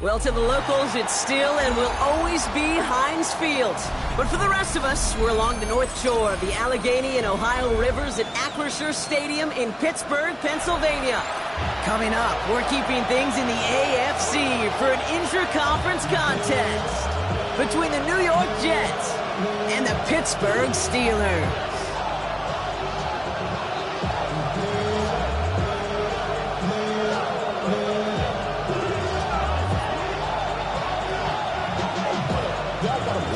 Well, to the locals, it's still and will always be Heinz Field. But for the rest of us, we're along the north shore of the Allegheny and Ohio rivers at Acrisure Stadium in Pittsburgh, Pennsylvania. Coming up, we're keeping things in the AFC for an intra-conference contest between the New York Jets and the Pittsburgh Steelers.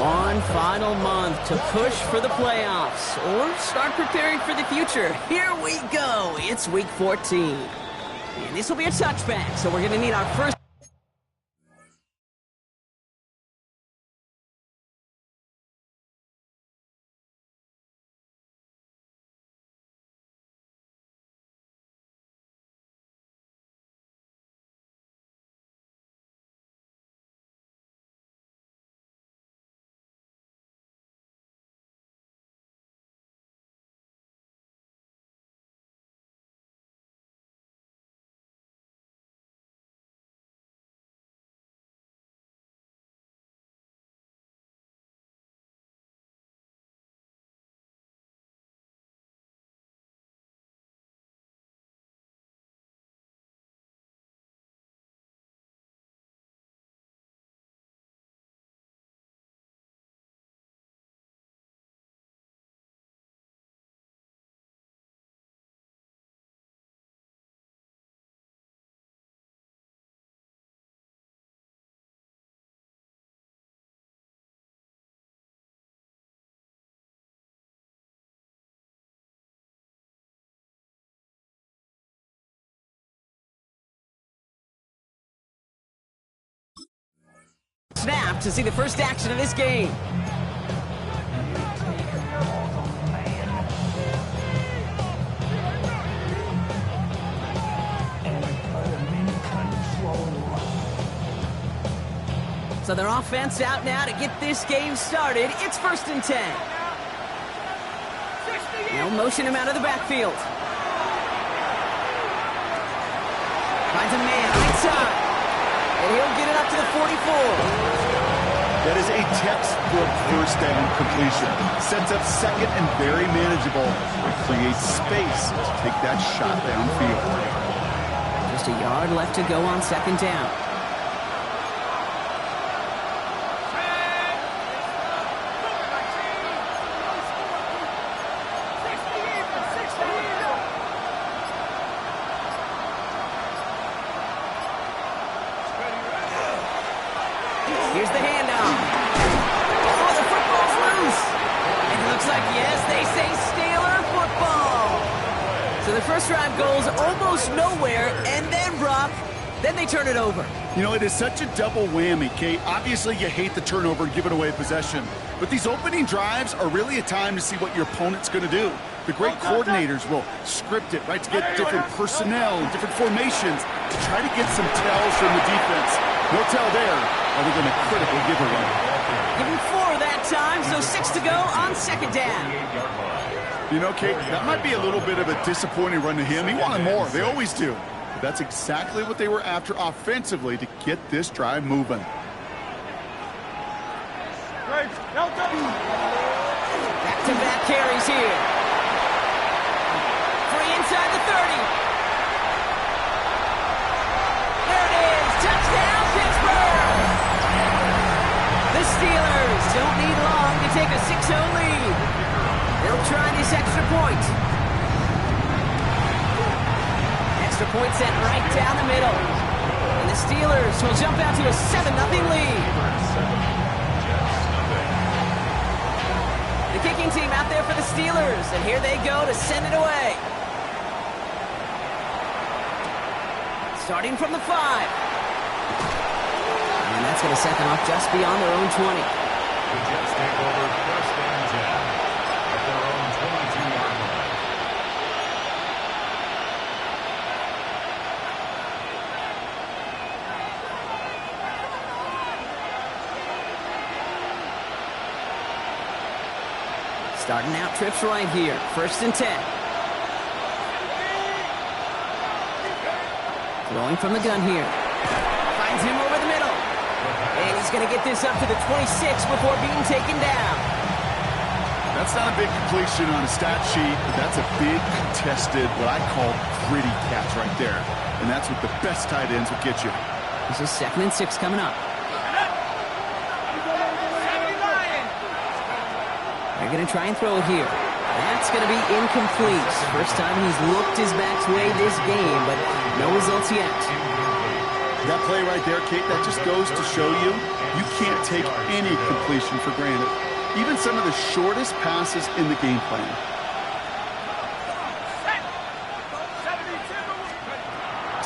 One final month to push for the playoffs or start preparing for the future. Here we go. It's week 14. And this will be a touchback, so we're going to need our first... Snap to see the first action of this game. So their offense out now to get this game started. It's 1st and 10. They'll motion him out of the backfield. Finds a man right side. And he'll get it up to the 44. That is a textbook first down completion. Sets up second and very manageable. It creates space to take that shot downfield. Just a yard left to go on 2nd down. Here's the handoff. Oh, the football's loose. And it looks like, yes, they say Steeler football. So the first drive goes almost nowhere, and then, Brock, then they turn it over. You know, it is such a double whammy, Kate. Obviously, you hate the turnover and giving away possession. But these opening drives are really a time to see what your opponent's going to do. The great coordinators will script it, right, to get different personnel and different formations to try to get some tells from the defense. No tell there, other than a critical giveaway. Give him 4 that time, so 6 to go on 2nd down. You know, Kate, that might be a little bit of a disappointing run to him. He wanted more. They always do. But that's exactly what they were after offensively to get this drive moving. Back-to-back carries here. Free inside the 30. There it is. Touchdown, Pittsburgh. The Steelers don't need long to take a 6-0 lead. They'll try this extra point. Extra point set right down the middle. And the Steelers will jump out to a 7-0 lead. The kicking team out there for the Steelers, and here they go to send it away. Starting from the 5. And that's going to set them up just beyond their own 20. The Jets take over 1st and 10 at their own 22-yard line. Starting out trips right here. 1st and 10. Throwing from the gun here. Finds him over the middle. And he's going to get this up to the 26 before being taken down. That's not a big completion on a stat sheet, but that's a big contested, what I call gritty catch right there. And that's what the best tight ends will get you. This is 2nd and 6 coming up. They're going to try and throw it here. That's going to be incomplete. First time he's looked his back's way this game, but no results yet. That play right there, Kate, that just goes to show you, you can't take any completion for granted. Even some of the shortest passes in the game plan.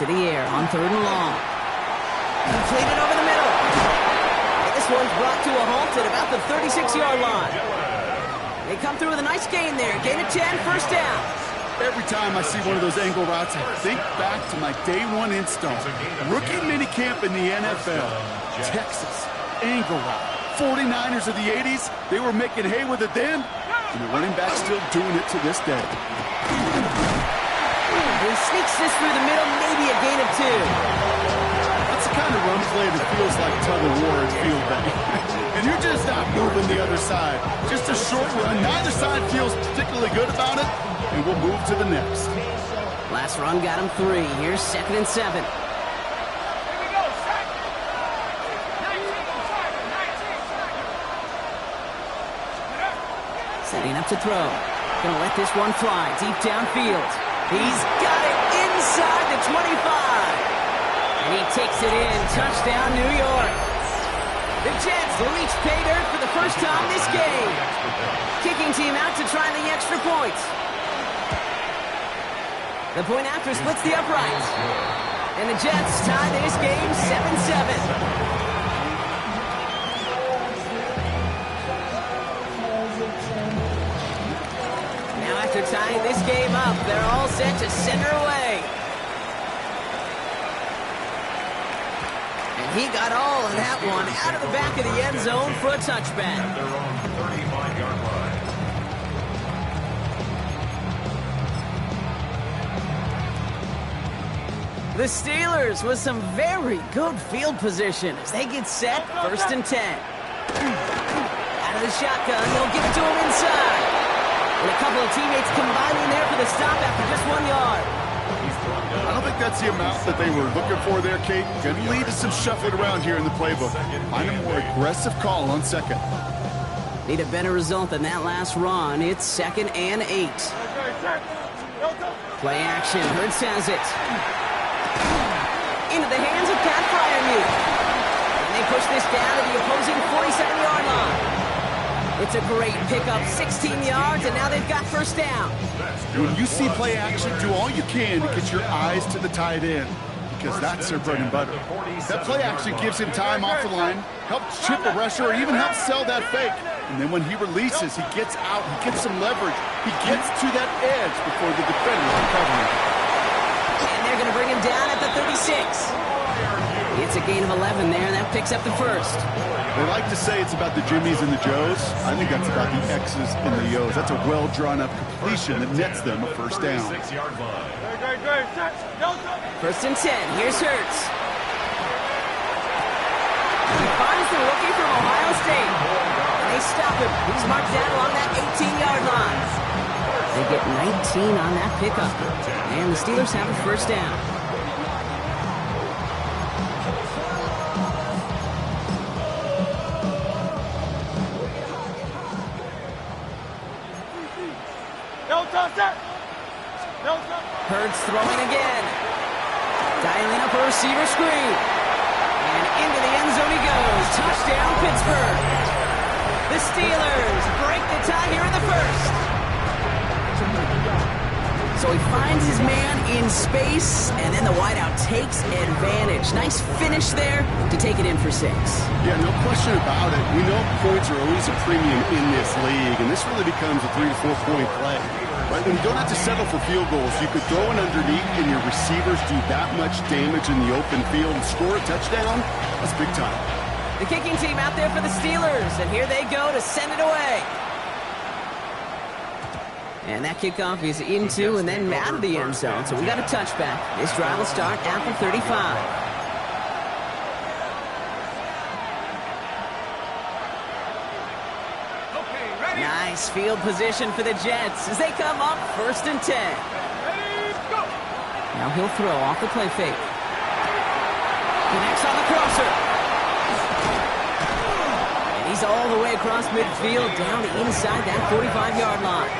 To the air on 3rd and long. Completed over the middle. And this one's brought to a halt at about the 36-yard line. They come through with a nice gain there. Gain of 10, first down. Every time I see one of those angle routes, I think back to my day one install. Rookie minicamp in the NFL. Texas, angle route. 49ers of the 80s, they were making hay with it then, and the running back's still doing it to this day. He sneaks this through the middle, maybe a gain of 2. That's the kind of run play that feels like tug-of-war at field day. And you're just not moving the other side. Just a short run. Neither side feels particularly good about it, and we'll move to the next. Last run got him 3. Here's 2nd and 7. Setting up to throw. Gonna let this one fly deep downfield. He's got it inside the 25. And he takes it in. Touchdown, New York. The Jets reach pay dirt for the first time this game. Kicking team out to try the extra point. The point after splits the uprights. And the Jets tie this game 7-7. After tying this game up, they're all set to center away. And he got all of that one out of the back of the end zone for a touchback. Their own 35-yard line. The Steelers with some very good field position as they get set, 1st and 10. Out of the shotgun, they'll give it to him inside. And a couple of teammates combining there for the stop after just 1 yard. I don't think that's the amount that they were looking for there, Kate. Going to lead to some shuffling around here in the playbook. Find a more aggressive call on 2nd. Need a better result than that last run. It's 2nd and 8. Play action. Hurts has it. Into the hands of Pat Freiermuth. And they push this down to the opposing 47-yard line. It's a great pickup, 16 yards, and now they've got first down. When you see play action, do all you can to get your eyes to the tight end, because that's their bread and butter. That play action gives him time off the line, helps chip a rusher, or even helps sell that fake. And then when he releases, he gets out, he gets some leverage. He gets to that edge before the defenders are covering. And they're going to bring him down at the 36. It's a gain of 11 there, and that picks up the first. They like to say it's about the Jimmies and the Joes. I think that's about the X's and the O's. That's a well-drawn-up completion that nets them a first down. 6-yard line. 1st and 10. Here's Hurts. He finds the rookie from Ohio State. And they stop him. He's marked down along that 18-yard line. They get 19 on that pickup. And the Steelers have a first down. Hurts throwing again. Dialing up a receiver screen. And into the end zone he goes. Touchdown, Pittsburgh. The Steelers break the tie here in the first. So he finds his man in space, and then the wideout takes advantage. Nice finish there to take it in for 6. Yeah, no question about it. We know points are always a premium in this league, and this really becomes a 3 to 4 point play. Right? When you don't have to settle for field goals, you could throw it underneath and your receivers do that much damage in the open field and score a touchdown. That's big time. The kicking team out there for the Steelers, and here they go to send it away. And that kickoff is into and then out of the end zone, so we got a touchback. This drive will start at the 35. Nice field position for the Jets as they come up 1st and 10. Now he'll throw off the play fake. Connects on the crosser. And he's all the way across midfield down inside that 45-yard line.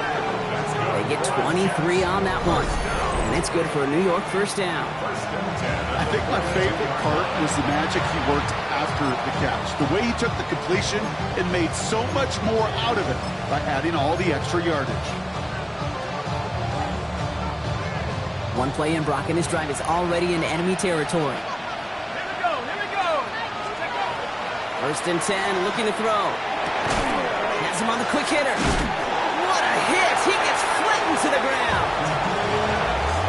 They get 23 on that one. And it's good for a New York 1st down. I think my favorite part was the magic he worked after the catch. The way he took the completion and made so much more out of it by adding all the extra yardage. One play in, Brock, and his drive is already in enemy territory. Here we go. 1st and 10, looking to throw. Has him on the quick hitter. What a hit! He gets flattened to the ground.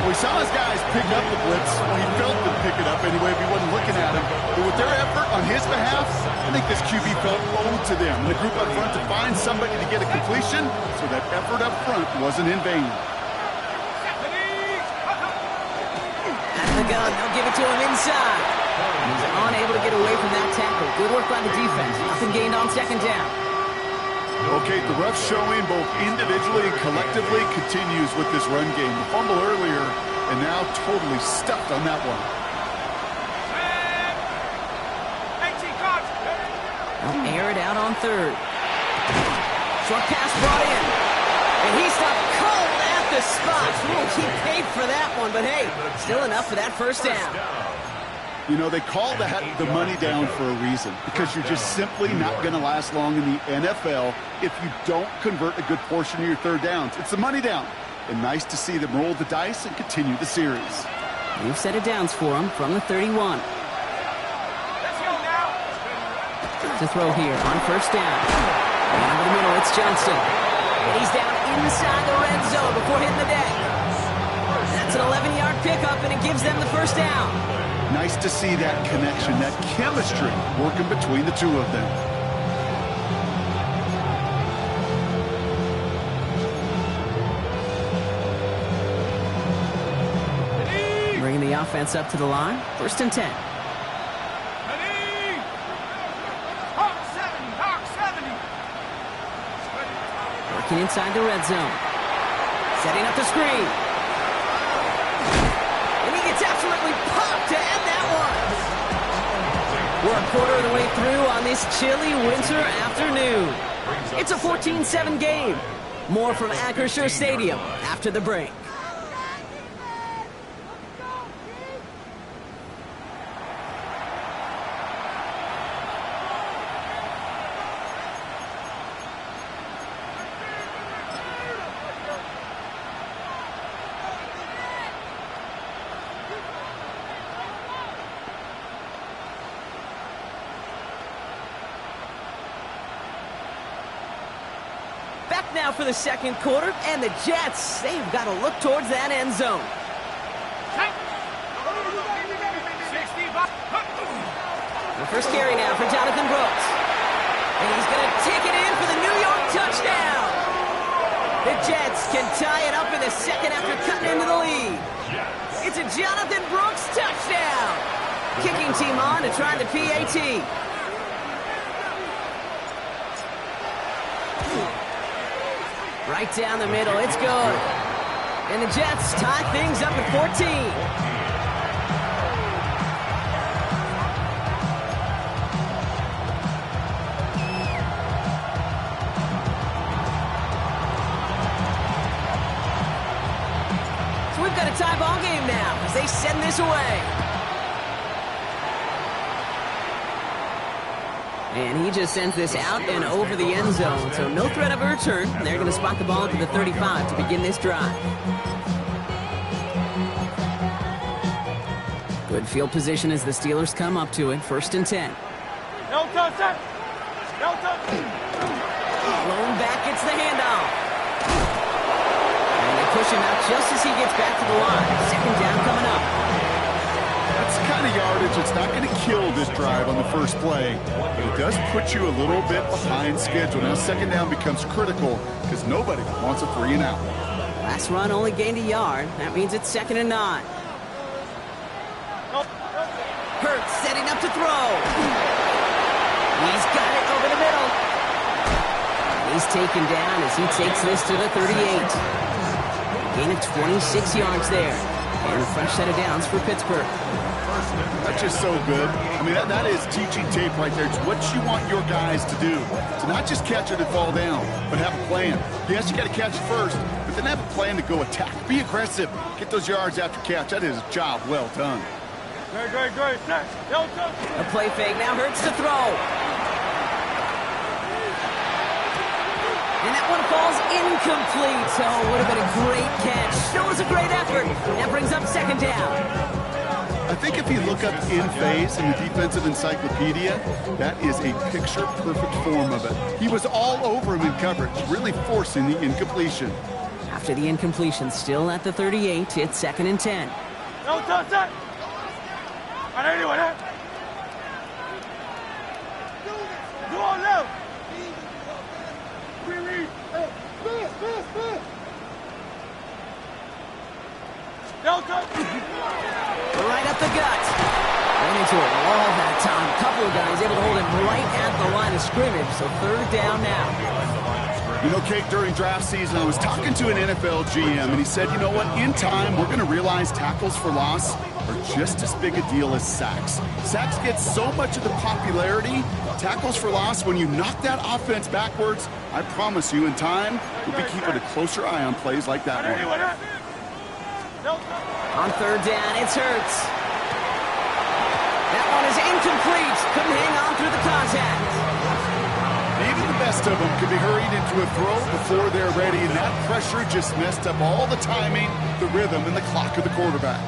We saw his guys pick up the blitz. Well, he felt them pick it up anyway if he wasn't looking at him. But with their effort on his behalf, I think this QB felt owed to them. And the group up front to find somebody to get a completion, so that effort up front wasn't in vain. Out of the gun, they'll give it to him inside. He's unable to get away from that tackle. Good work by the defense. Nothing gained on 2nd down. Okay, the rough showing both individually and collectively continues with this run game. The fumble earlier, and now totally stuffed on that one. They'll air it out on 3rd. Short pass brought in. And he stopped cold at the spot. Ooh, he paid for that one, but hey, still enough for that 1st down. You know, they call that the money down for a reason, because you're just simply not going to last long in the NFL if you don't convert a good portion of your 3rd downs. It's the money down. And nice to see them roll the dice and continue the series. New set of downs for him from the 31. Let's go now. To throw here on 1st down. And over the middle, it's Johnston. And he's down inside the red zone before hitting the deck. That's an 11-yard pickup, and it gives them the 1st down. Nice to see that connection, that chemistry working between the two of them. Bringing the offense up to the line. 1st and 10. Ready? Hawk 70. Working inside the red zone. Setting up the screen. And he gets absolutely popped to end that one. We're a quarter of the way through on this chilly winter afternoon. It's a 14-7 game. More from Acrisure Stadium after the break. Back now for the 2nd quarter, and the Jets, they've got to look towards that end zone. The first carry now for Jonathan Brooks. And he's going to take it in for the New York touchdown. The Jets can tie it up in the 2nd after cutting into the lead. It's a Jonathan Brooks touchdown. Kicking team on to try the PAT. Right down the middle, it's good. And the Jets tie things up at 14. So we've got a tie ball game now as they send this away. And he just sends this out and over the end zone, so no threat of a return. They're going to spot the ball to the 35 to begin this drive. Good field position as the Steelers come up to it, 1st and 10. No touch. Blown back, gets the handoff. And they push him out just as he gets back to the line. 2nd down coming up. That's the kind of yardage that's not going to kill this drive on the first play. But it does put you a little bit behind schedule. Now 2nd down becomes critical because nobody wants a 3 and out. Last run only gained a yard. That means it's 2nd and 9. Hurts setting up to throw. He's got it over the middle. He He's taken down as he takes this to the 38. Gain of 26 yards there. And a fresh set of downs for Pittsburgh. That's just so good. I mean, that is teaching tape right there. It's what you want your guys to do. To not just catch it and fall down, but have a plan. Yes, you got to catch it first, but then have a plan to go attack. Be aggressive. Get those yards after catch. That is a job well done. Great. A play fake now hurts to throw. And that one falls incomplete. Oh, would have been a great catch. Still was a great effort. That brings up second down. I think if you look up in phase in the defensive encyclopedia, that is a picture-perfect form of it. He was all over him in coverage, really forcing the incompletion. After the incompletion, still at the 38, it's 2nd and 10. No touch that. Anyway, that. Go on left. No touch. Right up the gut. Went into a wall that time. A couple of guys able to hold him right at the line of scrimmage. So 3rd down now. You know, Kate, during draft season, I was talking to an NFL GM, and he said, you know what, in time, we're going to realize tackles for loss are just as big a deal as sacks. Sacks get so much of the popularity. Tackles for loss, when you knock that offense backwards, I promise you, in time, we'll be keeping a closer eye on plays like that one. On 3rd down, it's Hurts. That one is incomplete. Couldn't hang on through the contact. Even the best of them could be hurried into a throw before they're ready, and that pressure just messed up all the timing, the rhythm, and the clock of the quarterback.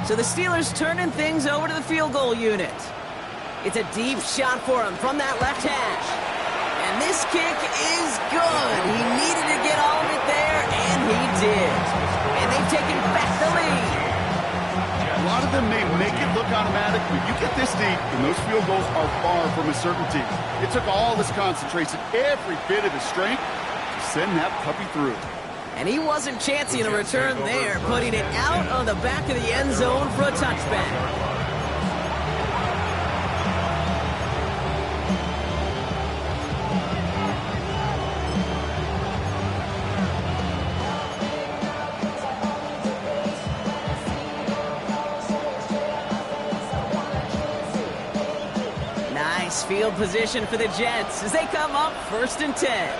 So the Steelers turning things over to the field goal unit. It's a deep shot for him from that left hash. And this kick is good. He needed to get all of it there, and he did. And they've taken back the lead. A lot of them may make it look automatic, but you get this deep, and those field goals are far from a certainty. It took all this concentration, every bit of his strength, to send that puppy through. And he wasn't chancing a return there, putting it out on the back of the end zone for a touchback. Nice field position for the Jets as they come up 1st and 10.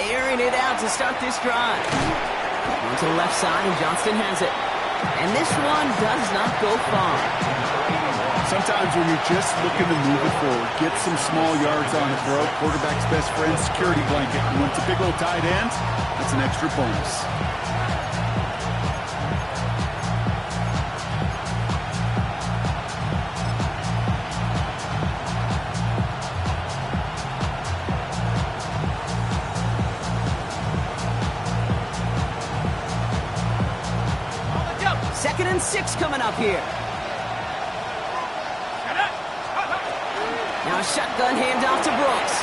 Airing it out to start this drive. On to the left side, and Johnston has it. And this one does not go far. Sometimes when you're just looking to move it forward, get some small yards on the throw, quarterback's best friend, security blanket. And when it's a big old tight end, that's an extra bonus. Second and 6 coming up here. Now a shotgun handoff to Brooks.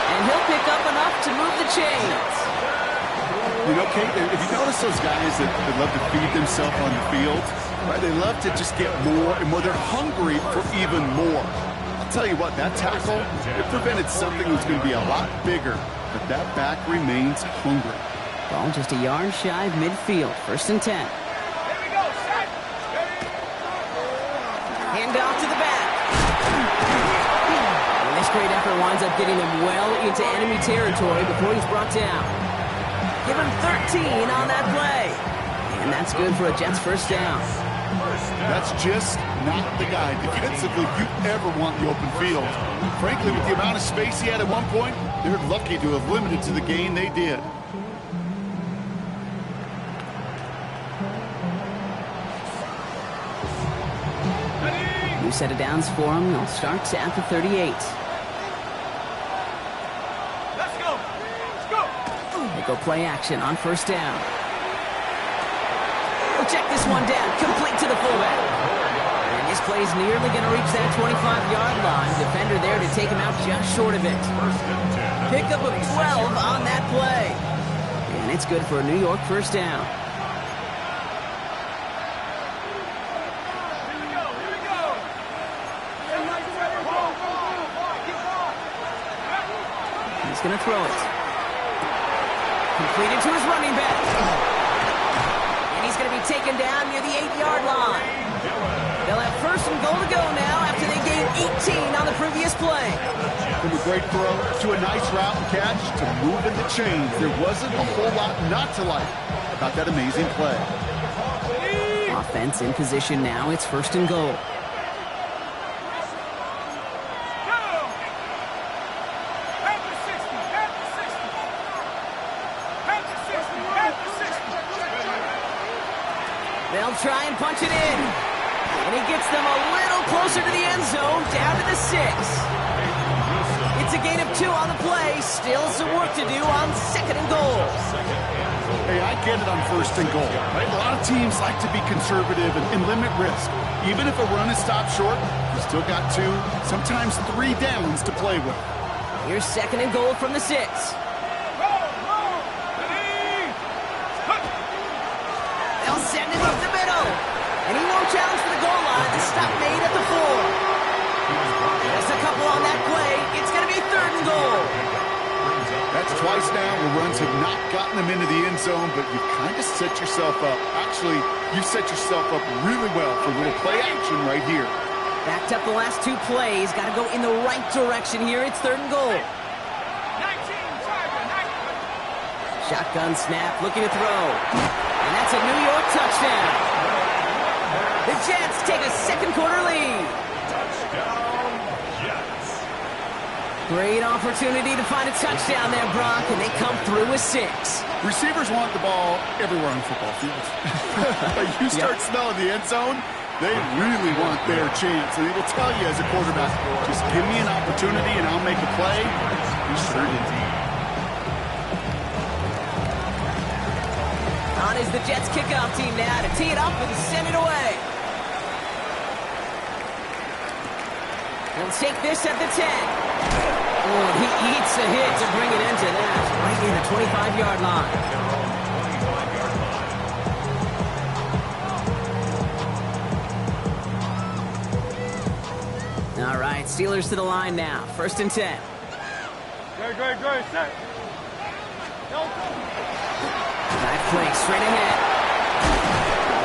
And he'll pick up enough to move the chains. You know, Kate, if you notice those guys that love to feed themselves on the field, right? They love to just get more and more. They're hungry for even more. I'll tell you what, that tackle, it prevented something that's going to be a lot bigger, but that back remains hungry. Ball just a yard shy of midfield. 1st and 10. Here we go, set. Handoff to the back. And this great effort winds up getting him well into enemy territory before he's brought down. Give him 13 on that play. And that's good for a Jets 1st down. That's just not the guy defensively you ever want in the open field. Frankly, with the amount of space he had at one point, they're lucky to have limited to the gain they did. New set of downs for him. They'll start at the 38. Let's go. They go play action on 1st down. We'll check this one down. Complete to the fullback. And this play's nearly going to reach that 25-yard line. Defender there to take him out just short of it. Pickup of 12 on that play. And it's good for a New York 1st down. He's going to throw it. Completed to his running back. And he's going to be taken down near the 8-yard line. They'll have first and goal to go now after they gained 18 on the previous play. From a great throw to a nice route and catch to moving the chains. There wasn't a whole lot not to like about that amazing play. Offense in position now. It's first and goal. They'll try and punch it in. And he gets them a little closer to the end zone, down to the 6. It's a gain of 2 on the play. Still some work to do on second and goal. Hey, I get it on first and goal, right? A lot of teams like to be conservative and limit risk. Even if a run is stopped short, you still got 2, sometimes 3 downs to play with. Here's second and goal from the 6. They'll send him up the middle. And he won't challenge for the goal line. The stop made at the 4. Just a couple on that play. It's going to be third and goal. That's twice now where runs have not gotten them into the end zone, but you've kind of set yourself up. Actually, you set yourself up really well for a little play action right here. Backed up the last 2 plays. Got to go in the right direction here. It's third and goal. Shotgun snap, looking to throw. And that's a New York touchdown. The Jets take a second quarter lead. Touchdown, Jets. Great opportunity to find a touchdown there, Brock, and they come through with 6. Receivers want the ball everywhere on football fields. But you start smelling the end zone, they really want their chance. And they will tell you as a quarterback, just give me an opportunity and I'll make a play. You sure did. On is the Jets kickoff team now to tee it up and send it away. They'll take this at the 10. Oh, he eats a hit to bring it into that. Right near the 25-yard line. All right, Steelers to the line now. First and 10. Great, set. Nice play, straight ahead.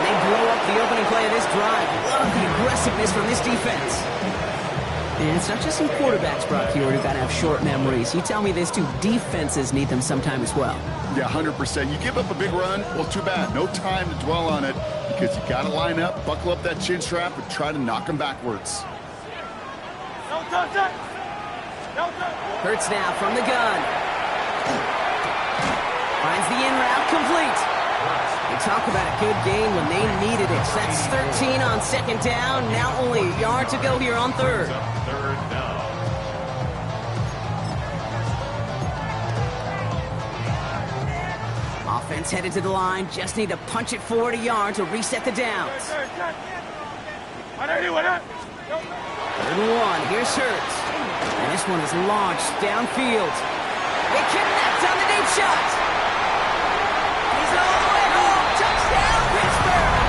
They blow up the opening play of this drive. Love the aggressiveness from this defense. And it's not just some quarterbacks, Brock Huard, who got to have short memories. You tell me this too, defenses need them sometime as well. Yeah, 100%. You give up a big run, well, too bad. No time to dwell on it because you got to line up, buckle up that chin strap, and try to knock them backwards. Hurts now from the gun. Finds the in route complete. They talk about a good game when they needed it. So that's 13 on second down. Now only a yard to go here on third. Third down. Offense headed to the line. Just need to punch it forward a yard to reset the downs. Third and 1. Here's Hurts. And this one is launched downfield. They connect on the deep shot. He's all the way home. Touchdown, Pittsburgh.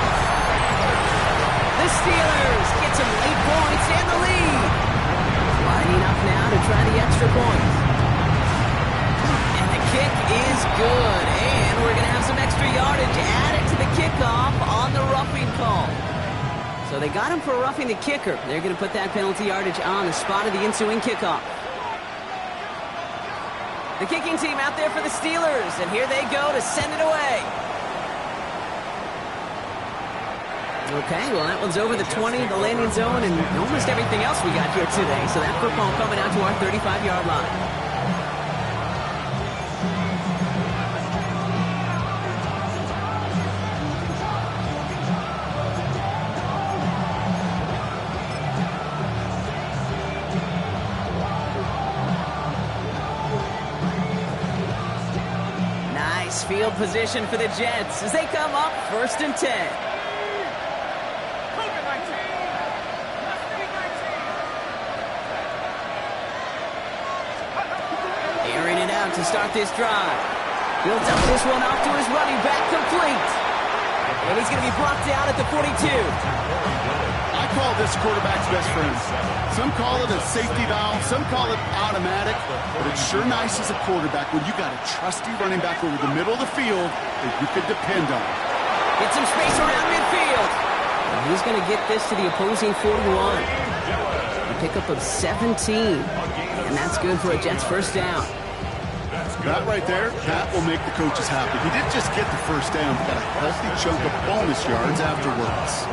The Steelers get some late points and the lead. Lining up now to try the extra point. And the kick is good. And we're going to have some extra yardage added to the kickoff on the roughing call. So they got him for roughing the kicker. They're going to put that penalty yardage on the spot of the ensuing kickoff. The kicking team out there for the Steelers, and here they go to send it away. Okay, well, that one's over the 20, the landing zone, and almost everything else we got here today. So that football coming out to our 35-yard line. Field position for the Jets as they come up first and 10. Airing it out to start this drive. He'll dump this one off to his running back, complete. And he's going to be brought down at the 42. I call this quarterback's best friend. Some call it a safety valve, some call it automatic, but it's sure nice as a quarterback when you got a trusty running back over the middle of the field that you can depend on. Get some space around midfield. And he's going to get this to the opposing 41. A pickup of 17. And that's good for a Jets first down. That right there, that will make the coaches happy. He didn't just get the first down, but got a healthy chunk of bonus yards afterwards.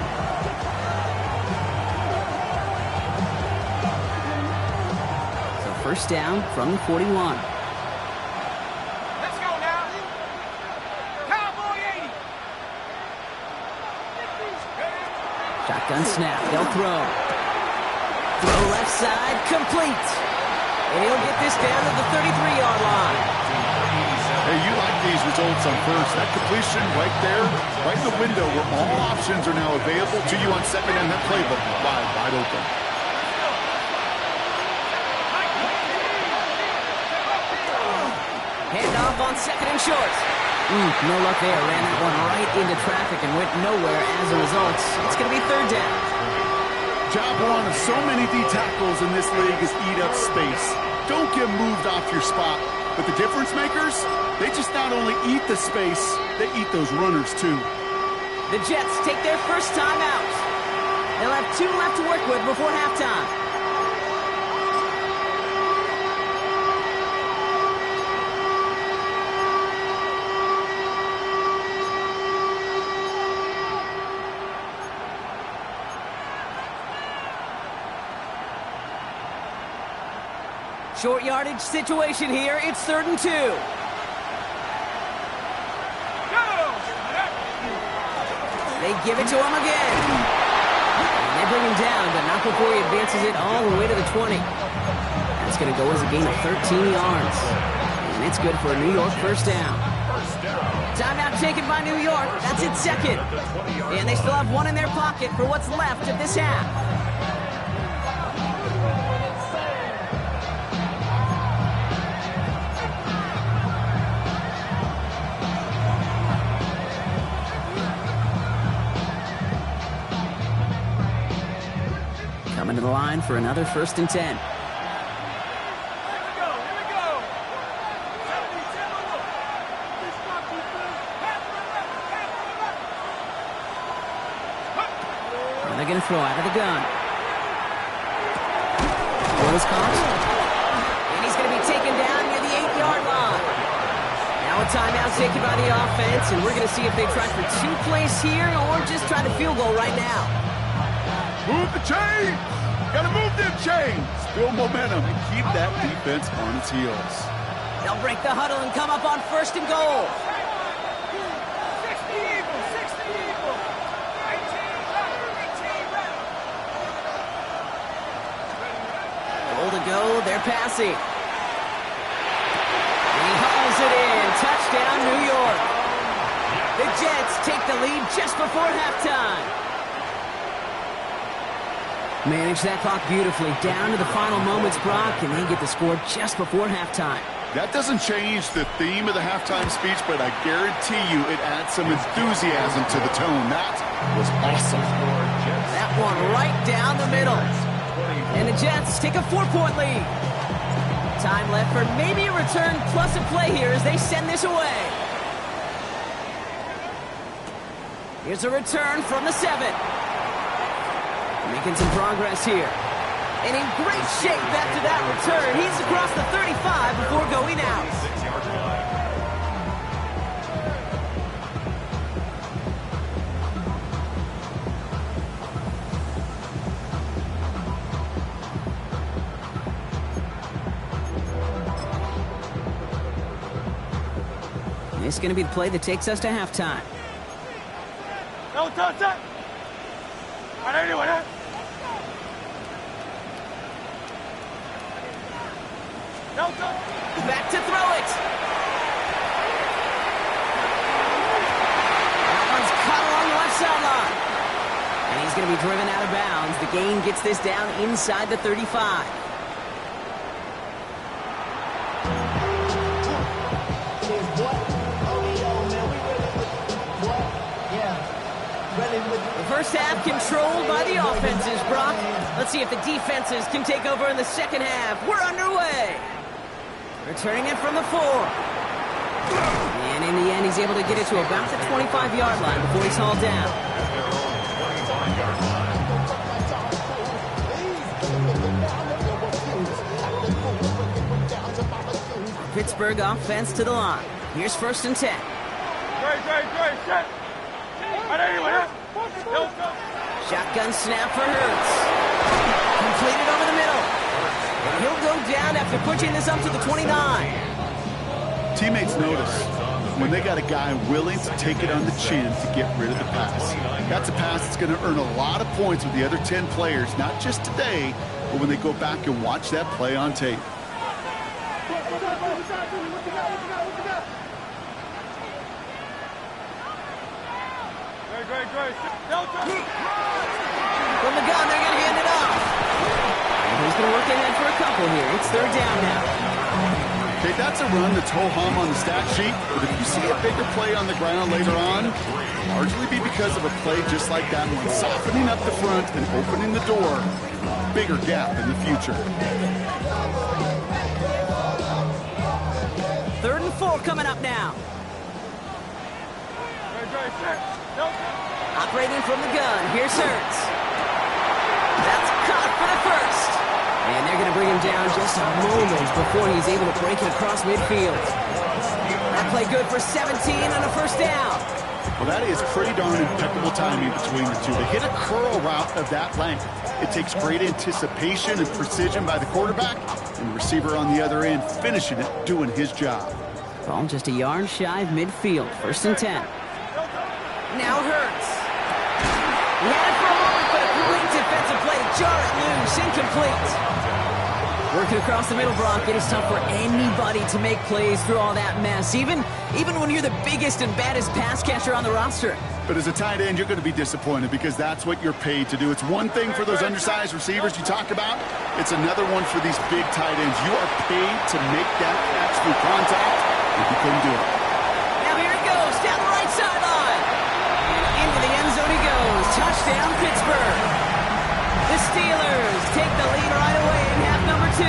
So first down from the 41. Let's go now. Cowboy 80. Shotgun snap. They'll throw. Throw left side. Complete. And he'll get this down to the 33-yard line. Hey, you like these results on first. That completion right there, right in the window where all options are now available to you on second and that playbook wide open. Handoff on second and short. No luck there. Ran that one right into traffic and went nowhere as a result. It's going to be third down. Job one of so many D tackles in this league is eat up space. Don't get moved off your spot. But the difference makers, they just not only eat the space, they eat those runners too. The Jets take their first time out. They'll have 2 left to work with before halftime. Short yardage situation here. It's 3rd and 2. They give it to him again. And they bring him down, but not before he advances it all the way to the 20. That's going to go as a gain of 13 yards. And it's good for a New York first down. Timeout taken by New York. That's its second. And they still have one in their pocket for what's left of this half. Coming to the line for another 1st and 10. And they're going to throw out of the gun. Throw is caught. And he's going to be taken down near the 8-yard line. Now a timeout taken by the offense, and we're going to see if they try for 2 plays here or just try the field goal right now. Move the chains! Gotta move them chains! Build momentum and keep that defense on its heels. They'll break the huddle and come up on 1st and goal. 60 Eagles, 60 Eagles. 18 Goal to go, they're passing. And he hauls it in. Touchdown, New York. The Jets take the lead just before halftime. Manage that clock beautifully down to the final moments, Brock, and they get the score just before halftime. That doesn't change the theme of the halftime speech, but I guarantee you it adds some enthusiasm to the tone. That was awesome. That one right down the middle. And the Jets take a 4-point lead. Time left for maybe a return plus a play here as they send this away. Here's a return from the 7. Making some progress here. And in great shape after that return. He's across the 35 before going out. 6-yard line. This is going to be the play that takes us to halftime. No touch that. All right, anyway, that. No touch. Back to throw it. That one's caught along the left sideline. And he's going to be driven out of bounds. The gain gets this down inside the 35. first half controlled by the offenses, Brock. Let's see if the defenses can take over in the second half. We're underway. Returning it from the 4. And in the end, he's able to get it to about the 25-yard line before he's hauled down. Pittsburgh offense to the line. Here's 1st and 10. Shotgun snap for Hurts. Completed over the middle. And he'll go down after pushing this up to the 29. Teammates notice when they got a guy willing to take it on the chin to get rid of the pass. That's a pass that's going to earn a lot of points with the other 10 players, not just today, but when they go back and watch that play on tape. From the gun, they're going to hand it off. And he's going to work ahead for a couple here. It's 3rd down now. Okay, that's a run that's ho-hum on the stat sheet, but if you see a bigger play on the ground later on, it'll largely be because of a play just like that one, softening up the front and opening the door. Bigger gap in the future. 3rd and 4 coming up now. Operating from the gun. Here's Hurts. That's caught for the 1st. And they're going to bring him down just moments before he's able to break it across midfield. That play good for 17 on a 1st down. Well, that is pretty darn impeccable timing between the two. To hit a curl route of that length, it takes great anticipation and precision by the quarterback, and the receiver on the other end finishing it, doing his job. Ball just a yard shy of midfield. 1st and 10. Now Hurts. He had it for a moment, but a great defensive play to jar it loose. Incomplete. Working across the middle, Brock. It is tough for anybody to make plays through all that mess, even when you're the biggest and baddest pass catcher on the roster. But as a tight end, you're going to be disappointed because that's what you're paid to do. It's one thing for those undersized receivers you talked about. It's another one for these big tight ends. You are paid to make that catch through contact if you couldn't do it. Now here it goes, down the right sideline. And into the end zone he goes. Touchdown, Pittsburgh. The Steelers take the lead right away in half number 2.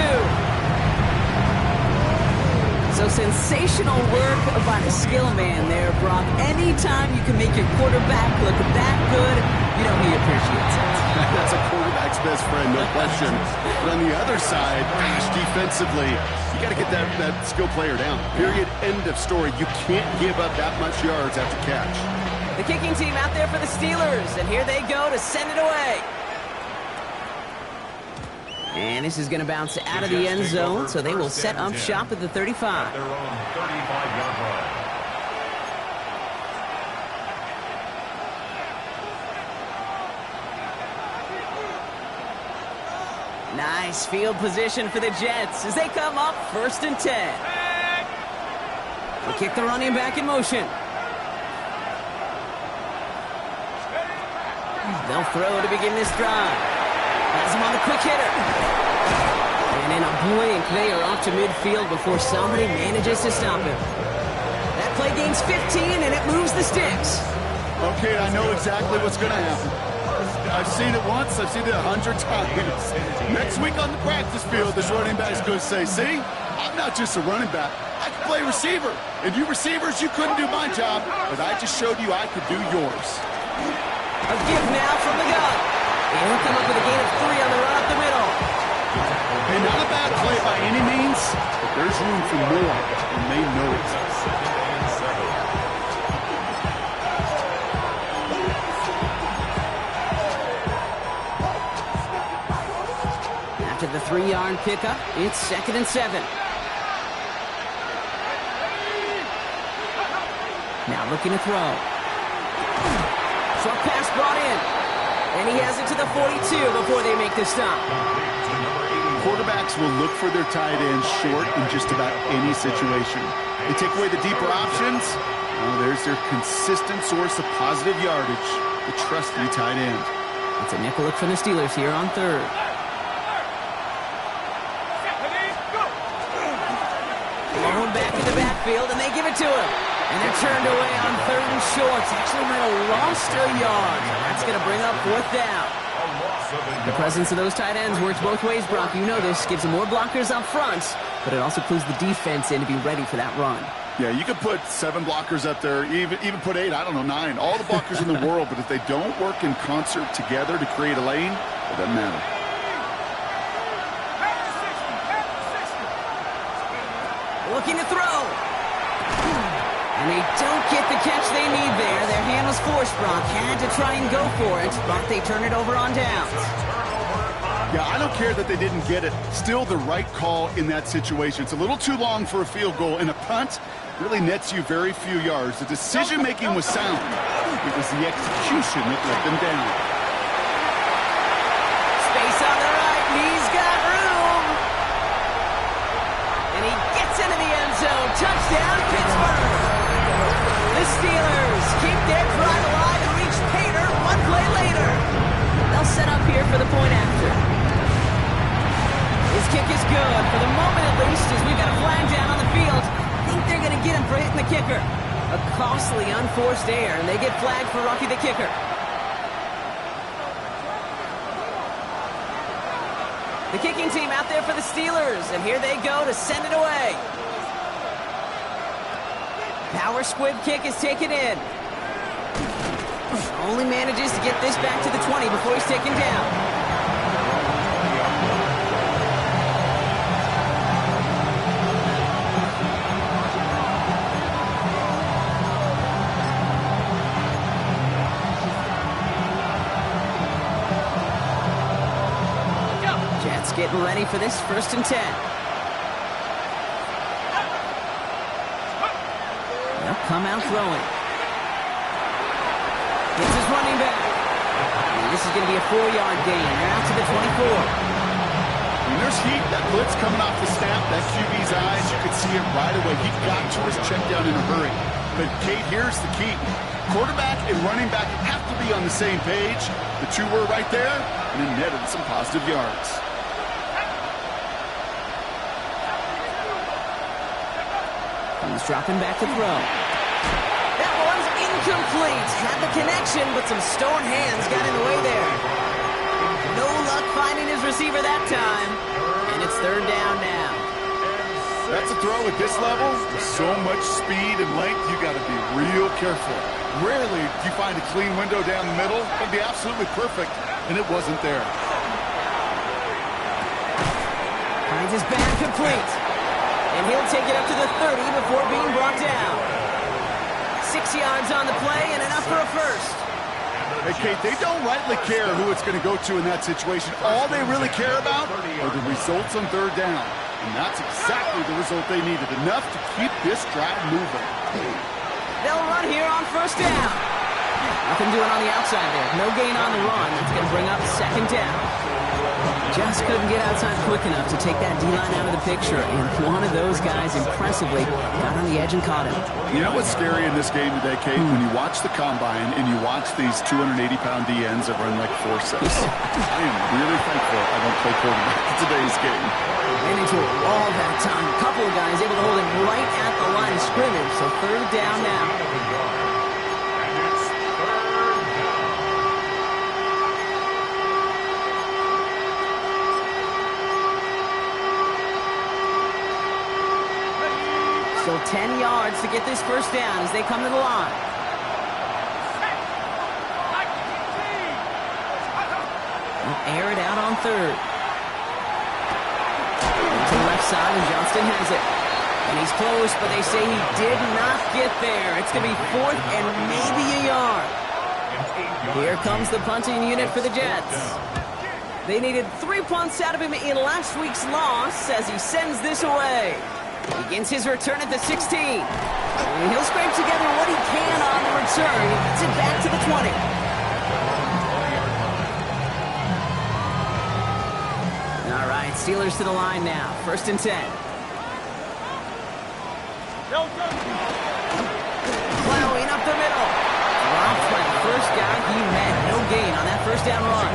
So sensational work by the skill man there, Brock. Anytime you can make your quarterback look that good, you know he appreciates it. That's a quarterback's best friend, no question. But on the other side, gosh, defensively, you got to get that skill player down. Period. End of story. You can't give up that much yards after catch. The kicking team out there for the Steelers, and here they go to send it away. And this is going to bounce out of the end zone, so they will set up shop at the 35. Their own 35-yard line. Nice field position for the Jets as they come up 1st and 10. They kick the running back in motion. They'll throw to begin this drive. Has him on the quick hitter. And in a blink, they are off to midfield before somebody manages to stop him. That play gains 15, and it moves the sticks. Okay, I know exactly what's going to happen. I've seen it once. I've seen it 100 times. Next week on the practice field, this running back's going to say, see, I'm not just a running back. I can play receiver. And you receivers, you couldn't do my job, but I just showed you I could do yours. A give now from the gun. And he'll come up with a gain of 3 on the run up the middle. And not a bad play by any means, but there's room for more, and they know it. After the 3-yard pickup, it's 2nd and 7. Now looking to throw. Short pass brought in. And he has it to the 42 before they make the stop. Quarterbacks will look for their tight ends short in just about any situation. They take away the deeper options. Well, there's their consistent source of positive yardage, the trusty tight end. It's a nickel look for the Steelers here on 3rd. Blown back in the backfield. backfield, and they give it to him. And they're turned away on 3rd and short. Actually might have lost a yard. That's going to bring up 4th down. The presence of those tight ends works both ways, Brock. You know this. Gives them more blockers up front, but it also clues the defense in to be ready for that run. Yeah, you could put 7 blockers up there, even put 8, I don't know, 9. All the blockers in the world, but if they don't work in concert together to create a lane, it doesn't matter. Looking to throw. And they don't get the catch they need there. Their hand was forced, Brock. Had to try and go for it, but they turn it over on downs. Yeah, I don't care that they didn't get it. Still the right call in that situation. It's a little too long for a field goal, and a punt really nets you very few yards. The decision-making was sound. It was the execution that let them down. Space on the right, and he's got room. And he gets into the end zone. Touchdown, Pittsburgh. The Steelers keep their drive alive and reach Pater 1 play later. They'll set up here for the point after. His kick is good, for the moment at least, as we've got a flag down on the field. I think they're going to get him for hitting the kicker. A costly unforced error, and they get flagged for Rocky the kicker. The kicking team out there for the Steelers, and here they go to send it away. Power squib kick is taken in. Only manages to get this back to the 20 before he's taken down. Jets getting ready for this 1st and 10. They'll come out throwing. Gets his running back. And this is going to be a 4-yard gain. They're out to the 24. When there's heat, that blitz coming off the snap, that QB's eyes, you could see it right away. He got to his check down in a hurry. But, Kate, here's the key. Quarterback and running back have to be on the same page. The two were right there, and it netted some positive yards. He's dropping back to throw. That one's incomplete. Had the connection, but some stone hands got in the way there. No luck finding his receiver that time. And it's 3rd down now. That's a throw at this level. With so much speed and length, you got to be real careful. Rarely do you find a clean window down the middle. It'd be absolutely perfect, and it wasn't there. Finds his back complete. And he'll take it up to the 30 before being brought down. 6 yards on the play and enough for a first. Hey, Kate, they don't rightly care who it's going to go to in that situation. All they really care about are the results on 3rd down. And that's exactly the result they needed. Enough to keep this drive moving. They'll run here on 1st down. Nothing doing on the outside there. No gain on the run. That's going to bring up 2nd down. Just couldn't get outside quick enough to take that D-line out of the picture, and one of those guys impressively got on the edge and caught him. You know what's scary in this game today, Kate? When you watch the combine and you watch these 280-pound DNs that run like 4.6. I am really thankful I don't play quarterback in today's game. Ran into it all that time. A couple of guys able to hold him right at the line of scrimmage, so 3rd down now. So 10 yards to get this 1st down as they come to the line. They'll air it out on 3rd. To the left side, and Johnston has it. And he's close, but they say he did not get there. It's going to be 4th and maybe a yard. Here comes the punting unit for the Jets. They needed 3 punts out of him in last week's loss as he sends this away. Begins his return at the 16. And he'll scrape together what he can on the return. He gets it back to the 20. All right, Steelers to the line now. 1st and 10. Plowing up the middle. Drops by the first guy he met. No gain on that 1st down run.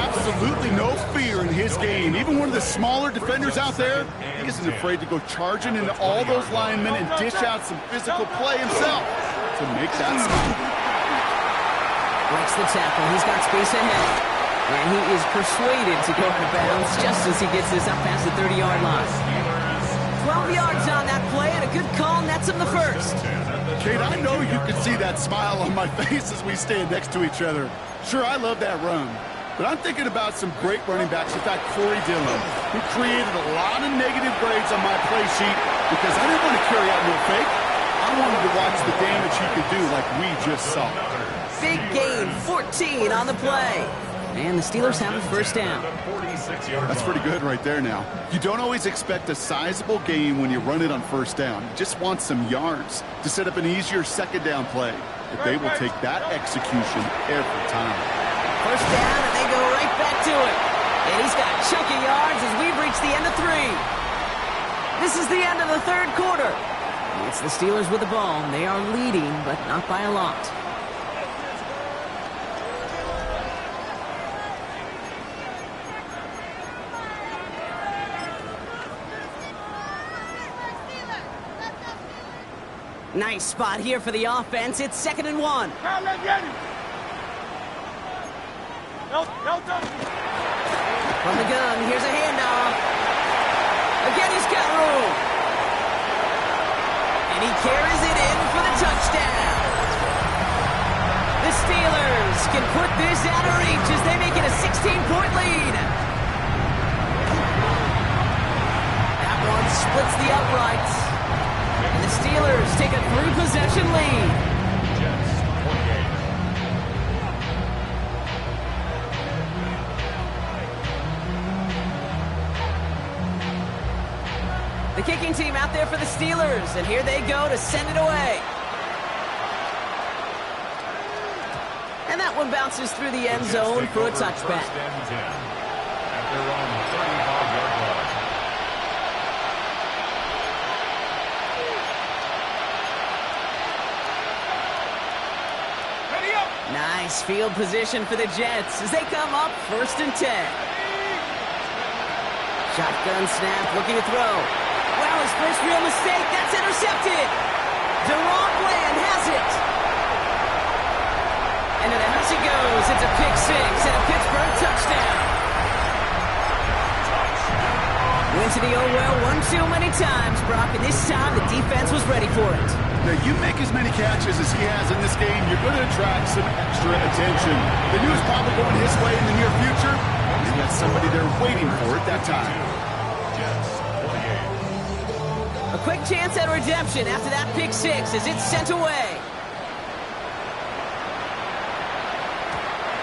absolutely no fear in his game. Even one of the smaller defenders out there, he isn't afraid to go charging into all those linemen and dish out some physical play himself to make that stop. Breaks the tackle. He's got space ahead. And he is persuaded to go out of bounds just as he gets this up past the 30-yard line. 12 yards on that play, and a good call nets him the first. Kate, I know you can see that smile on my face as we stand next to each other. Sure, I love that run. But I'm thinking about some great running backs. In fact, Corey Dillon, who created a lot of negative grades on my play sheet because I didn't want to carry out no fake. I wanted to watch the damage he could do like we just saw. Big gain, 14 on the play. And the Steelers have a first down. That's pretty good right there now. You don't always expect a sizable gain when you run it on first down. You just want some yards to set up an easier second down play. But they will take that execution every time. First down, and they go right back to it. And he's got chunky yards as we've reached the end of 3. This is the end of the third quarter. It's the Steelers with the ball. They are leading, but not by a lot. Nice spot here for the offense. It's 2nd and 1. From the gun, here's a handoff. Again, he's got room. And he carries it in for the touchdown. The Steelers can put this out of reach as they make it a 16-point lead. That one splits the uprights. And the Steelers take a 3-possession lead. The kicking team out there for the Steelers, and here they go to send it away. And that one bounces through the end zone for a touchback. At their own 35-yard line. Nice field position for the Jets as they come up 1st and 10. Shotgun snap, looking to throw. Wow, his first real mistake. That's intercepted. Deron Bland has it. And to the house he goes. It's a pick 6 and a Pittsburgh touchdown. Went to the oh well one too many times, Brock, and this time the defense was ready for it. Now, you make as many catches as he has in this game, you're going to attract some extra attention. The news probably going his way in the near future. He's got somebody there waiting for it that time. A quick chance at redemption after that pick 6 as it's sent away.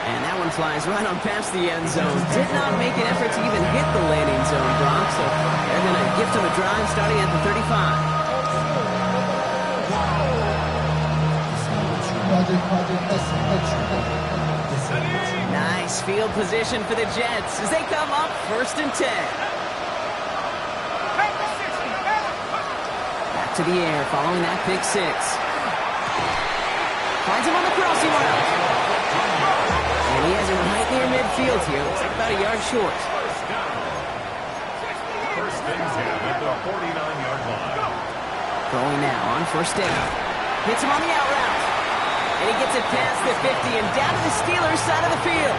And that one flies right on past the end zone. Did not make an effort to even hit the landing zone, Brock, so they're going to gift him a drive starting at the 35. Nice field position for the Jets as they come up 1st and 10. Back to the air following that pick 6. Finds him on the crossing route. And he has him right near midfield here. Looks like about a yard short. First and 10 at the 49-yard line. Throwing now on 1st down. Hits him on the out route. And he gets it past the 50 and down to the Steelers' side of the field.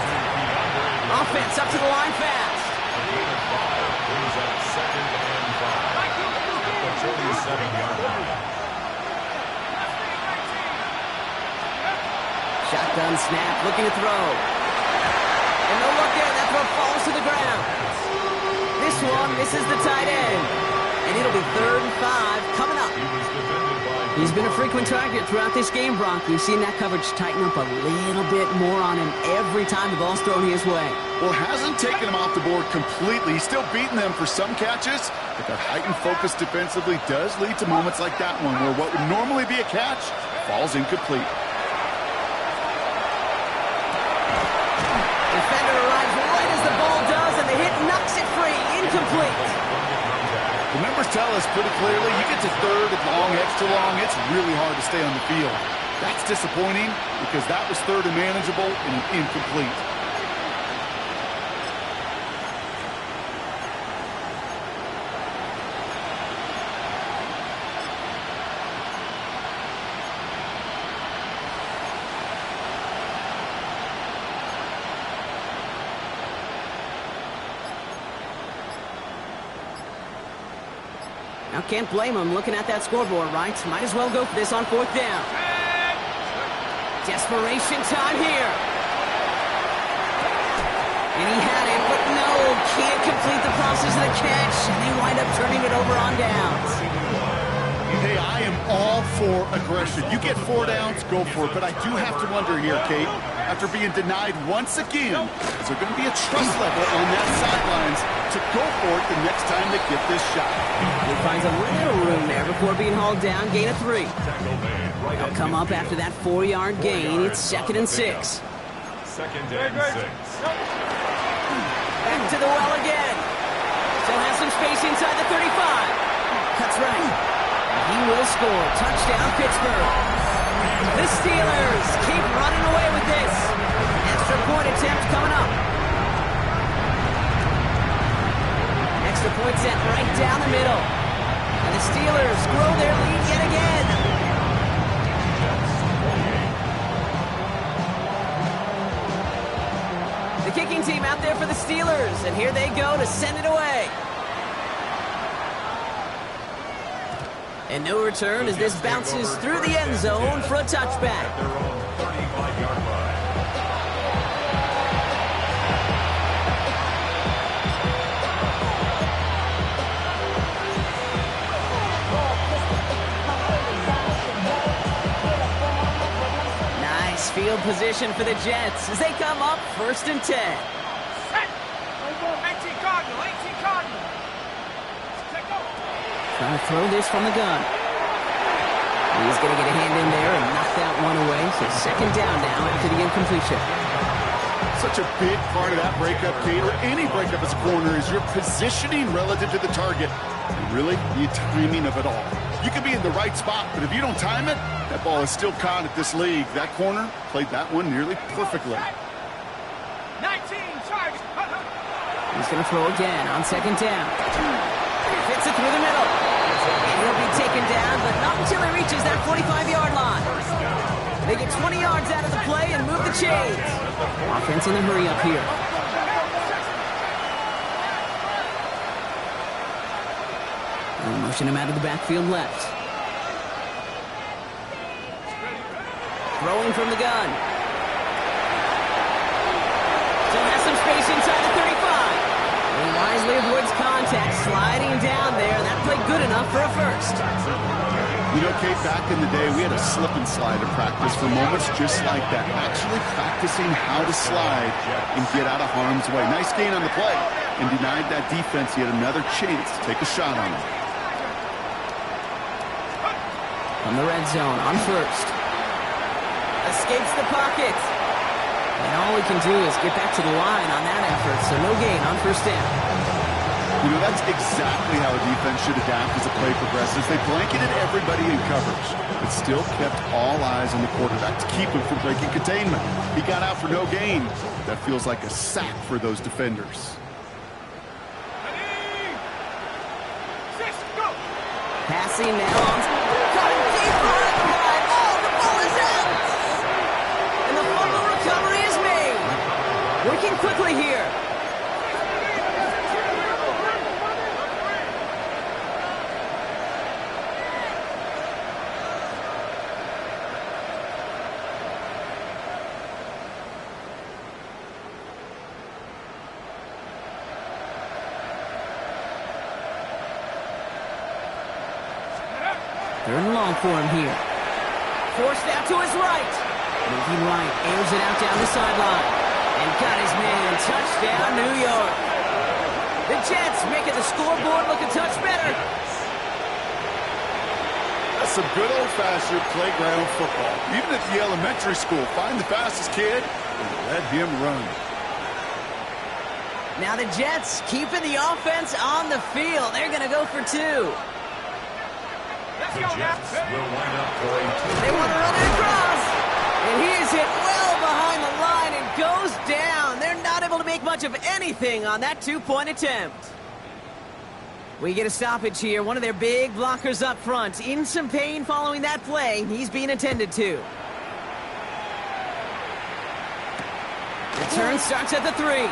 Offense up to the line fast. Brings up 2nd and 5 at the 37-yard line. Shotgun snap, looking to throw. And no look there, that throw falls to the ground. This one misses the tight end. And it'll be 3rd and 5 coming up. He's been a frequent target throughout this game, Brock. We've seen that coverage tighten up a little bit more on him every time the ball's thrown his way. Well, hasn't taken him off the board completely. He's still beating them for some catches, but that heightened focus defensively does lead to moments like that one where what would normally be a catch falls incomplete. Defender arrives right as the ball does, and the hit knocks it free. Incomplete. The numbers tell us pretty clearly, you get to 3rd and long, extra long, it's really hard to stay on the field. That's disappointing because that was 3rd and manageable and incomplete. Now, can't blame him looking at that scoreboard, right? Might as well go for this on 4th down. Desperation time here. And he had it, but no, can't complete the process of the catch, and they wind up turning it over on downs. Hey, I am all for aggression. You get 4 downs, go for it. But I do have to wonder here, Kate, after being denied once again, is there going to be a trust level on that sidelines to go for it the next time they get this shot? He finds a little room there before being hauled down, gain of 3. They'll come up after that 4-yard gain. It's 2nd and 6. 2nd and 6. Back to the well again. Still has some space inside the 35. Cuts right. He will score. Touchdown, Pittsburgh. The Steelers keep running away with this. Extra point attempt coming up. Extra point set right down the middle. And the Steelers grow their lead yet again. The kicking team out there for the Steelers. And here they go to send it away. And no return as this bounces through the end zone for a touchback. Their own 35-yard line. Nice field position for the Jets as they come up 1st and 10. Set. 18 Cardinal, 18 Cardinal. Trying to throw this from the gun. He's going to get a hand in there and knock that one away. So 2nd down now after the incompletion. Such a big part of that breakup, Kate, or any breakup as a corner, is your positioning relative to the target. And really, the timing of it all. You can be in the right spot, but if you don't time it, that ball is still caught at this league. That corner played that one nearly perfectly. 19 charge. He's going to throw again on 2nd down. Fits it through the middle. And he'll be taken down, but not until he reaches that 45-yard line. They get 20 yards out of the play and move the chains. Offense in the hurry up here. And motion him out of the backfield left. Throwing from the gun. Still has some space inside the 35. He wisely avoids contact, sliding down there. That played good enough for a first. You know, Kate, back in the day, we had a slip and slide to practice for moments just like that. Actually practicing how to slide and get out of harm's way. Nice gain on the play, and denied that defense yet another chance to take a shot on him. From the red zone on 1st. Escapes the pocket. And all he can do is get back to the line on that effort, so no gain on 1st down. You know, that's exactly how a defense should adapt as the play progresses. They blanketed everybody in coverage, but still kept all eyes on the quarterback to keep him from breaking containment. He got out for no gain. That feels like a sack for those defenders. Passing now on. Cutting deep behind the line. Oh, the ball is out! And the fumble recovery is made. Working quickly here. Third and long for him here. Forced out to his right. Moving right, airs it out down the sideline. And got his man. Touchdown, New York. The Jets making the scoreboard look a touch better. That's some good old-fashioned playground football. Even at the elementary school, find the fastest kid and let him run. Now the Jets keeping the offense on the field. They're going to go for 2. The Jets will line up for a They want to run it across. And he is hit well behind the line and goes down. They're not able to make much of anything on that 2-point attempt. We get a stoppage here. One of their big blockers up front. In some pain following that play. He's being attended to. The turn starts at the 3.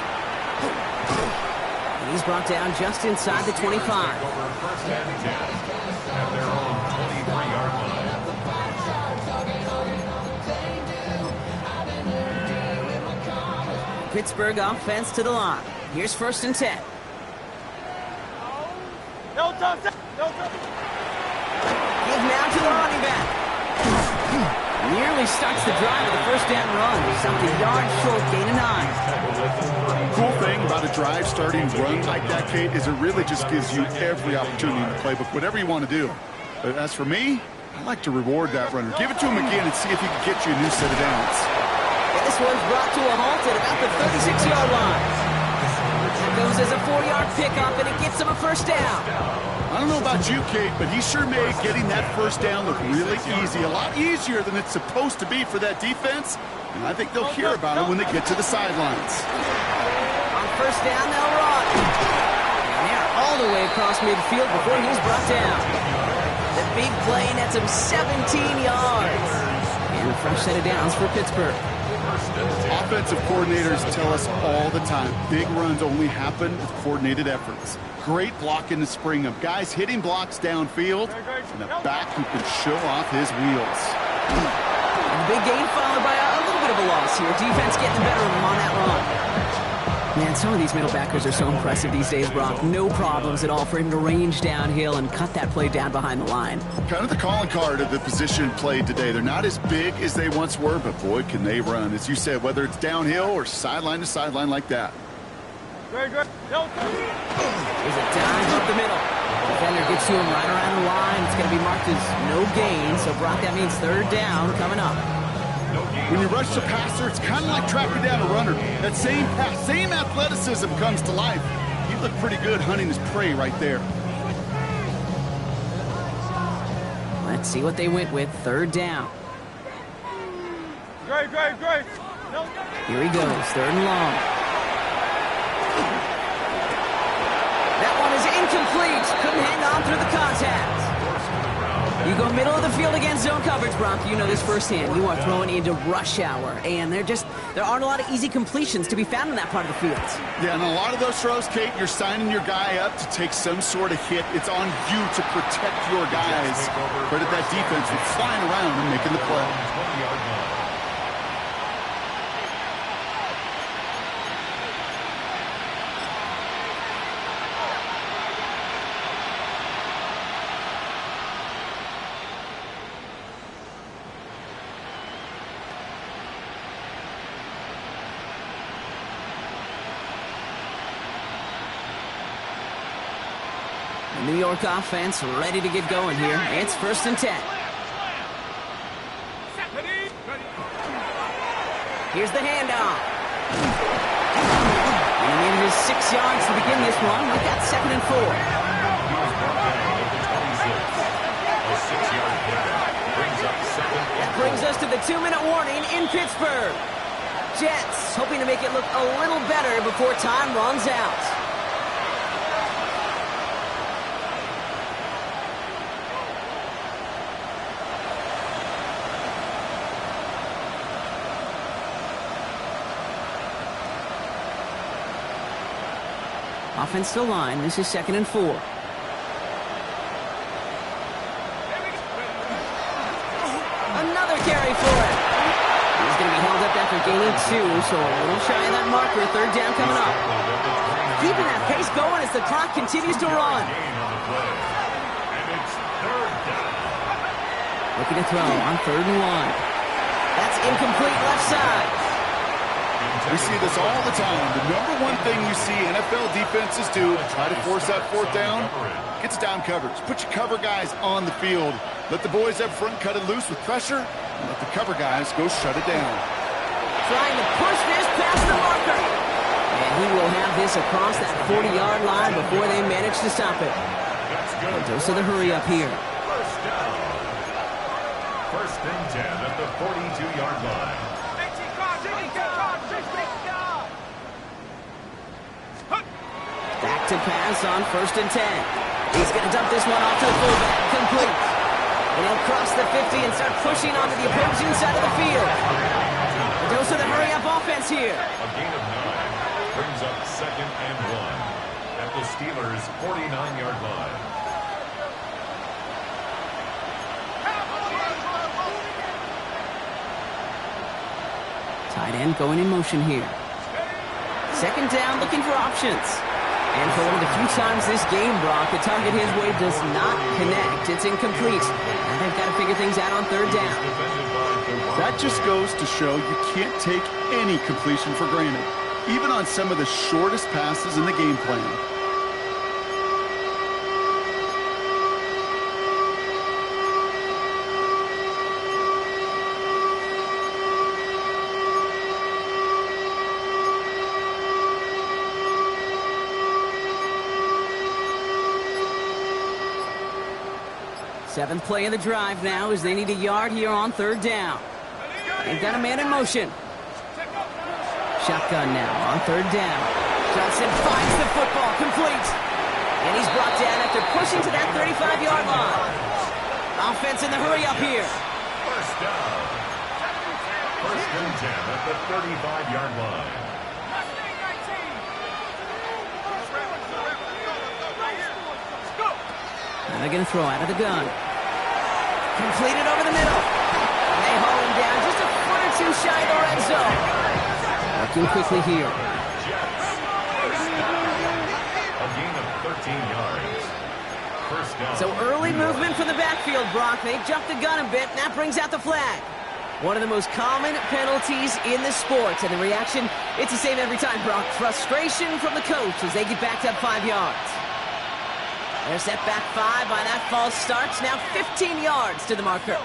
He's brought down just inside the 25. Over first and 10 at their own 23-yard line. Pittsburgh offense to the line. Here's first and 10. No touch. No touch. Give now to the running back. Nearly starts the drive with a first down run. Something yard short, gain of 9. Cool thing about a drive starting run like that, Kate, is it really just gives you every opportunity in the playbook, whatever you want to do. But as for me, I like to reward that runner. Give it to him again and see if he can get you a new set of downs. And this one's brought to a halt at about the 36-yard line. That goes as a 4-yard pickup, and it gets him a first down. I don't know about you, Kate, but he sure made getting that first down look really easy. A lot easier than it's supposed to be for that defense. And I think they'll hear about it when they get to the sidelines. On first down, they'll run. And they're all the way across midfield before he's brought down. The big play nets him 17 yards. And a fresh set of downs for Pittsburgh. Offensive coordinators tell us all the time, big runs only happen with coordinated efforts. Great block in the spring of guys hitting blocks downfield and a back who can show off his wheels. And big gain followed by a little bit of a loss here. Defense getting the better of him on that run. Man, some of these middle backers are so impressive these days, Brock. No problems at all for him to range downhill and cut that play down behind the line. Kind of the calling card of the position played today. They're not as big as they once were, but boy, can they run. As you said, whether it's downhill or sideline to sideline like that. There's a dive up the middle. Defender gets to him right around the line. It's going to be marked as no gain. So, Brock, that means third down coming up. When you rush the passer, it's kind of like tracking down a runner. That same pass, same athleticism comes to life. He looked pretty good hunting his prey right there. Let's see what they went with. Third down. Great. Here he goes. Third and long. That one is incomplete. Couldn't hang on through the contact. You go middle of the field against zone coverage, Brock. You know this firsthand. You are throwing into rush hour, and there aren't a lot of easy completions to be found in that part of the field. Yeah, and a lot of those throws, Kate, you're signing your guy up to take some sort of hit. It's on you to protect your guys. Credit that defense for flying around and making the play. 20-yard line. The New York offense ready to get going here. It's first and 10. Here's the handoff. And he needed his 6 yards to begin this one. We've got second and 4. That brings us to the 2-minute warning in Pittsburgh. Jets hoping to make it look a little better before time runs out. Offense to line. This is second and 4. Another carry for it. He's going to be held up after gaining 2, so a little shy of that marker. Third down coming up. Keeping that pace going as the clock continues to run. Looking to throw on third and 1. That's incomplete left side. We see this all the time. The number one thing you see NFL defenses do to try to force that fourth down, gets down coverage. Put your cover guys on the field. Let the boys up front cut it loose with pressure, and let the cover guys go shut it down. Trying to push this past the marker. And he will have this across that 40-yard line before they manage to stop it. Dose of the hurry up here. First down. First and 10 at the 42-yard line. Back to pass on first and 10. He's going to dump this one off to the fullback. Complete. And he'll cross the 50 and start pushing onto the opposing side of the field. A dose of the hurry-up offense here. A gain of 9 brings up second and 1. at the Steelers' 49-yard line. Tight end going in motion here. Second down, looking for options. And for one of the few times this game, Brock, the target his way does not connect. It's incomplete. And they've got to figure things out on third down. That just goes to show you can't take any completion for granted, even on some of the shortest passes in the game plan. Seventh play of the drive now as they need a yard here on third down. They've got a man in motion. Shotgun now on third down. Johnson finds the football, complete. And he's brought down after pushing to that 35-yard line. Offense in the hurry up here. First down. First and 10 at the 35-yard line. Now they're going to throw out of the gun. Completed over the middle. And they haul him down just a foot or two shy of the red zone. Working quickly here. Jets. First down. A gain of 13 yards. First down. So early movement from the backfield, Brock. They jumped the gun a bit, and that brings out the flag. One of the most common penalties in the sport. And the reaction, it's the same every time, Brock. Frustration from the coach as they get backed up 5 yards. They're set back 5 by that false start. Now 15 yards to the marker.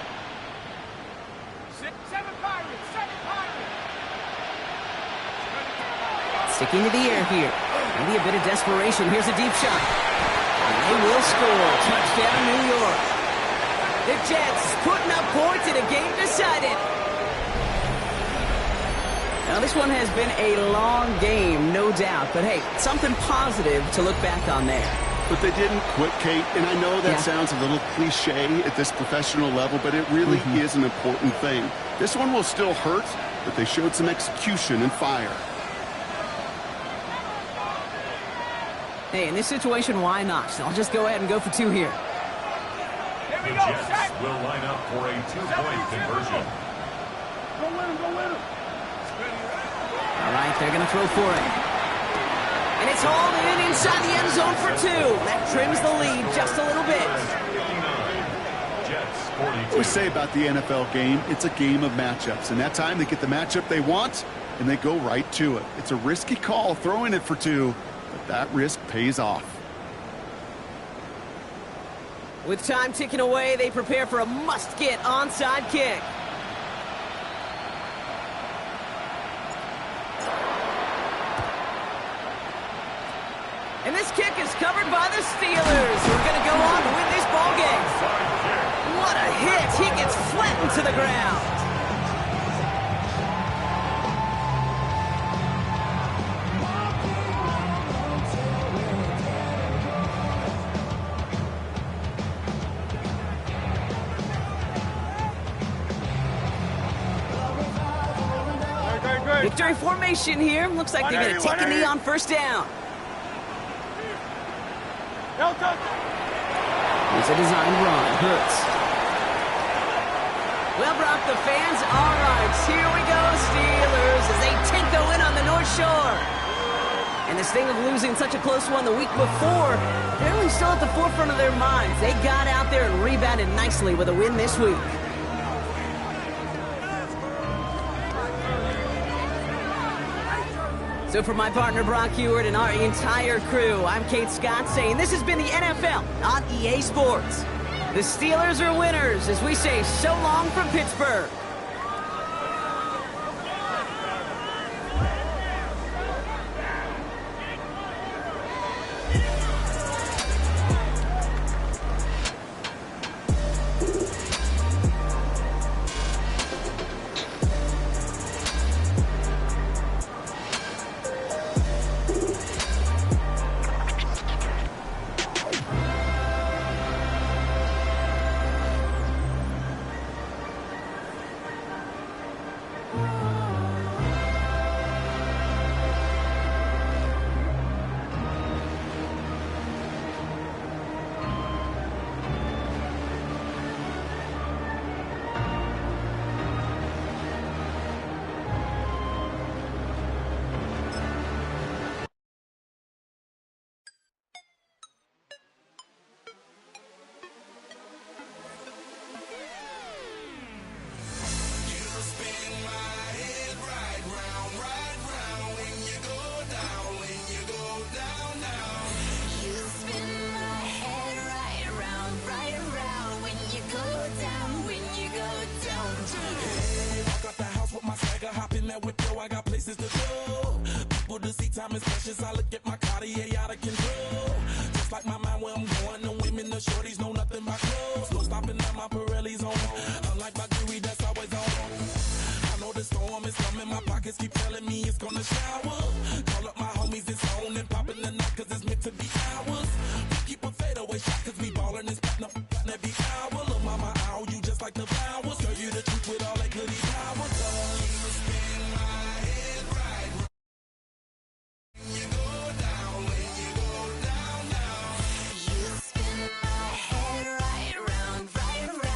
Sticking to the air here. Maybe a bit of desperation. Here's a deep shot. And they will score. Touchdown, New York. The Jets putting up points in a game decided. Now, this one has been a long game, no doubt. But, hey, something positive to look back on there. But they didn't quit, Kate, and I know that sounds a little cliche at this professional level, but it really is an important thing. This one will still hurt, but they showed some execution and fire. Hey, in this situation, why not? So I'll just go ahead and go for 2 here. The Jets will line up for a 2-point conversion. Go win him. All right, they're going to throw for it. And it's hauled in inside the end zone for 2. That trims the lead just a little bit. 59. Jets 42. What we say about the NFL game, it's a game of matchups. And that time they get the matchup they want, and they go right to it. It's a risky call throwing it for 2, but that risk pays off. With time ticking away, they prepare for a must-get onside kick. And this kick is covered by the Steelers, who are going to go on to win this ball game. What a hit! He gets flattened to the ground. Victory formation here. Looks like they're going to take a knee on first down. Here's a designed run. Hurts. Well, Brock, the fans are right. Here we go, Steelers, as they take the win on the North Shore. And the sting of losing such a close one the week before, they're really still at the forefront of their minds. They got out there and rebounded nicely with a win this week. So for my partner, Brock Huard, and our entire crew, I'm Kate Scott saying this has been the NFL on EA Sports. The Steelers are winners as we say so long from Pittsburgh. time as much as I look